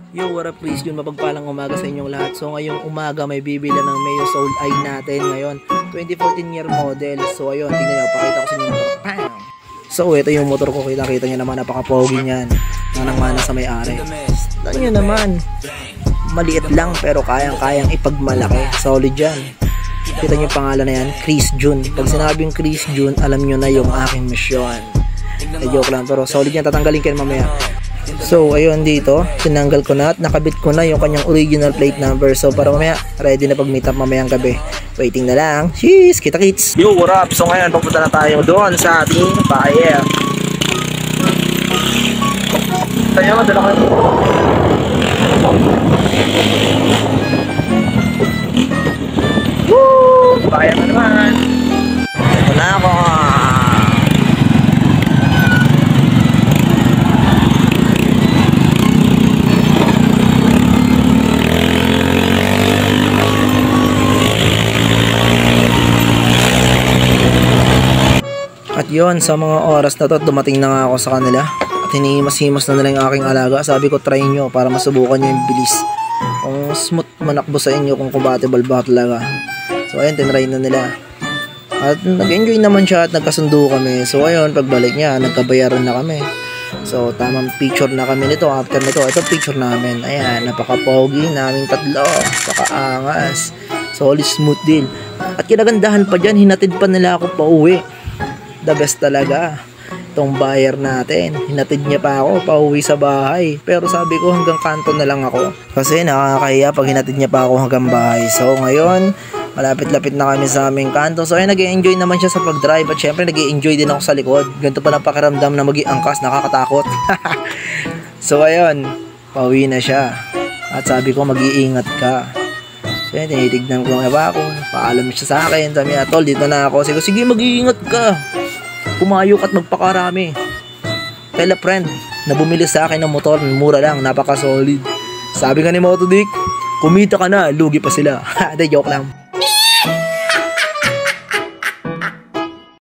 Yo, what up please, yun mapagpalang umaga sa inyong lahat. So ngayong umaga may bibili ng Meo Soul I natin ngayon, 2014 year model. So ayun, tingnan nyo, pakita ko sa inyo yung motor. Bam! So ito yung motor ko, kita nyo naman, napaka-pogi nyan. Manang-mana sa may-ari. Tignan nyo naman, maliit lang pero kayang-kayang ipagmalaki. Solid yan. Kita nyo yung pangalan na yan, Chris June. Pag sinabing Chris June, alam nyo na yung aking mission. Joke lang, pero solid yan, tatanggalin kayo mamaya. So ayun, dito tinanggal ko na at nakabit ko na yung kanyang original plate number. So para mamaya ready na pag meet up mamayang gabi. Waiting na lang. Cheers, kita kits. Yo, what up? So ngayon pupunta na tayo doon sa ating buyer. Tayo, dala ko. Woo! Buyer na naman. Ito na ako. At yun, sa mga oras na to, dumating na nga ako sa kanila. At hinihimas-himas na nila yung aking alaga. Sabi ko, try nyo para masubukan nyo yung bilis. Kung smooth manakbo sa inyo, kung compatible ba talaga. So ayun, tinry na nila. At nag-enjoy naman siya at nagkasundo kami. So ayun, pagbalik niya, nagkabayaran na kami. So tamang picture na kami nito. After nito, ito picture namin. Ayan, napaka-pogi naming tatlo. Napaka-angas. Solid smooth deal. At kinagandahan pa dyan, hinatid pa nila ako pa uwi. The best talaga itong buyer natin. Hinatid niya pa ako pauwi sa bahay, pero sabi ko hanggang kanto na lang ako kasi nakakahiya pag hinatid niya pa ako hanggang bahay. So ngayon malapit-lapit na kami sa aming kanto. So ayun, nag-i-enjoy naman siya sa pag-drive at syempre nag-i-enjoy din ako sa likod. Ganito pa lang pakiramdam na mag-iangkas, nakakatakot. So ayun, pauwi na siya at sabi ko mag-iingat ka. So yun, tinitignan ko nga ako, paalam siya sa akin, sabi niya, tol, dito na ako. Sige, mag-iingat ka, pumayok at magpakarami. Tell a friend na bumili sa akin ng motor, mura lang, napaka-solid. Sabi nga ni Moto Dick, kumita ka na, lugi pa sila. Joke lang.